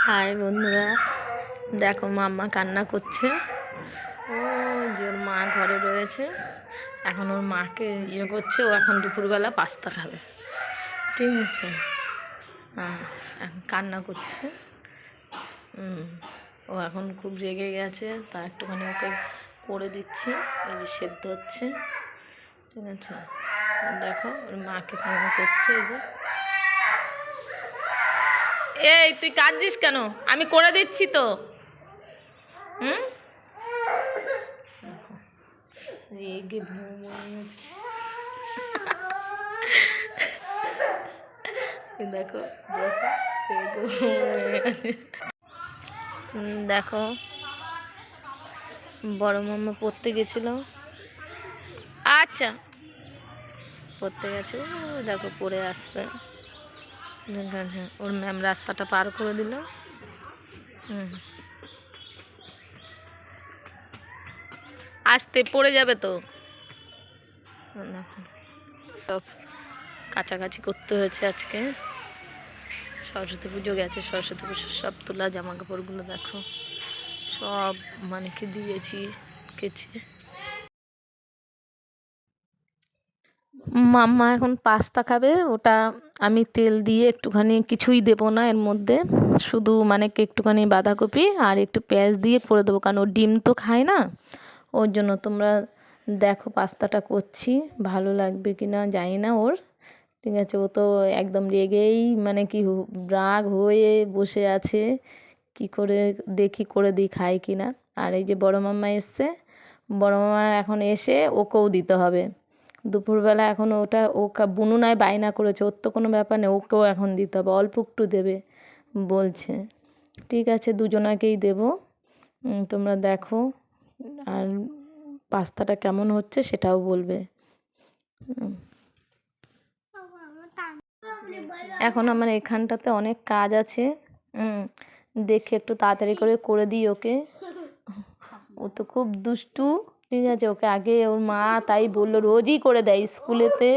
High বন্ধুরা, দেখো মাম্মা কান্না করছে। ও যে ওর মা ঘরে রয়েছে, এখন ওর মাকে করছে। ও এখন দুপুরবেলা পাস্তা খাবে, ঠিক আছে? হ্যাঁ, এখন কান্না করছে। ও এখন খুব রেগে গেছে, তা একটুখানি ওকে করে দিচ্ছি। এই যে সেদ্ধ হচ্ছে, ঠিক আছে? দেখো ওর মাকে কান্না করছে। এই তুই কাঁদছিস কেন? আমি করে দিচ্ছি তো। রেগে দেখো দেখো বড় মাম্মা পড়তে গেছিল। আচ্ছা, পড়তে গেছে। দেখো পড়ে আসছে। ওর ম্যাম রাস্তাটা পার করে দিল। আসতে পড়ে যাবে তো। সব কাছাকাছি করতে হয়েছে আজকে। সরস্বতী পুজো গেছে, সরস্বতী পুজোর সব তোলা জামা কাপড়গুলো দেখো সব মানে কি দিয়েছি কেচে। মাম্মা এখন পাস্তা খাবে। ওটা আমি তেল দিয়ে একটুখানি, কিছুই দেবো না এর মধ্যে, শুধু মানে একটুখানি বাঁধাকপি আর একটু পেঁয়াজ দিয়ে করে দেবো, কারণ ও ডিম তো খায় না। ওর জন্য তোমরা দেখো পাস্তাটা করছি, ভালো লাগবে কি না জানি না ওর, ঠিক আছে? ও তো একদম রেগেই মানে কি রাগ হয়ে বসে আছে, কি করে দেখি করে দিই খায় কি না। আর এই যে বড় মাম্মা এসছে, বড় মাম্মার এখন এসে ওকেও দিতে হবে দুপুরবেলা। এখন ওটা ও বুনু নয় বায়না করেছে, ওর তো কোনো ব্যাপার নেই, ওকেও এখন দিতে হবে। অল্প একটু দেবে বলছে, ঠিক আছে? দুজনাকেই দেবো। তোমরা দেখো, আর পাস্তাটা কেমন হচ্ছে সেটাও বলবে। এখন আমার এখানটাতে অনেক কাজ আছে, দেখে একটু তাড়াতাড়ি করে দিই ওকে। ও তো খুব দুষ্টু, ঠিক আছে? ওকে আগে ওর মা তাই বললো, রোজই করে দেয় স্কুলেতে,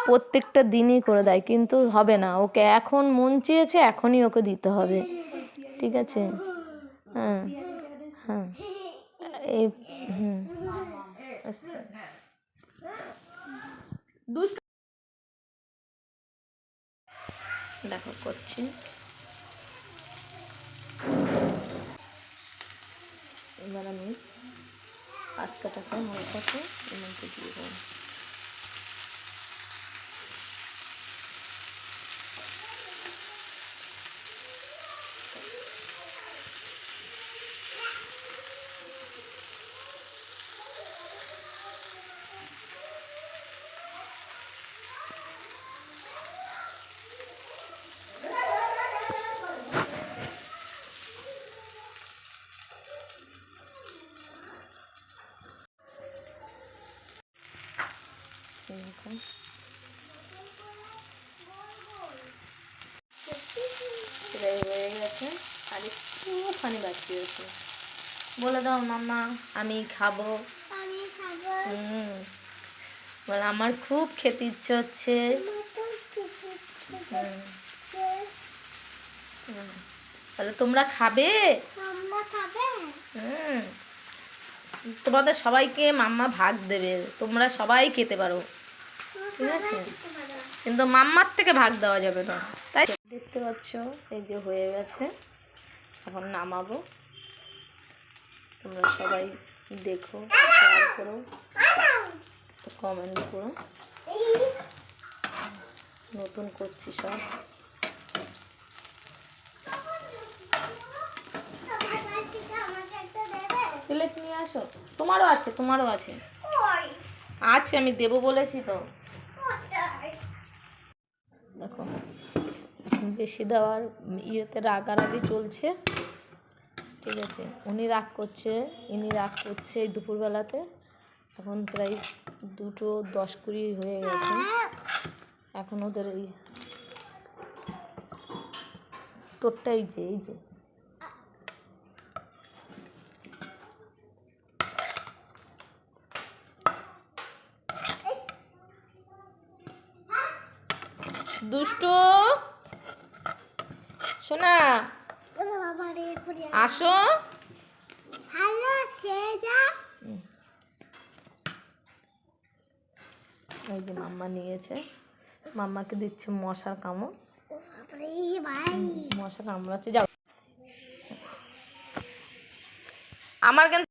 প্রত্যেকটা দিনই করে দেয়, কিন্তু হবে না। ওকে এখন মন চেয়েছে, এখনই ওকে দিতে হবে, ঠিক আছে? হ্যাঁ হ্যাঁ, এই দুষ্ট দেখো করছি। এবার আমি পাস্তাটাকে হালকাকে এর মধ্যে দিয়ে দেবো। এরকম সেটাই হয়ে গেছে, আর একটুখানি বাকি আছে। বলে দাও মাম্মা আমি খাবো। বলে আমার খুব খেতে ইচ্ছে হচ্ছে। তাহলে তোমরা খাবে? তোমাদের সবাইকে মাম্মা ভাগ দেবে, তোমরা সবাই খেতে পারো, ঠিক আছে? কিন্তু মাম্মার থেকে ভাগ দেওয়া যাবে না, তাই দেখতে পাচ্ছ। এই যে হয়ে গেছে, এখন নামাবো। তোমরা সবাই দেখো, শেয়ার করো, কমেন্ট করো। নতুন করছি সব। প্লেট নিয়ে আসো, তোমারও আছে, তোমারও আছে, আছে আমি দেবো বলেছি তো। দেখো বেশি দেওয়ার ইয়েতে রাগারাগি চলছে, ঠিক আছে? উনি রাগ করছে, ইনি রাগ করছে এই দুপুরবেলাতে। এখন প্রায় 2:10-20 হয়ে গেছে। এখন ওদের এই তোরটা এই যে দুষ্টু সোনা, আসো। এই যে মাম্মা নিয়েছে, মাম্মাকে দিচ্ছে মশার কামড়, মশা কামড়াচ্ছে। যাও, আমার কিন্তু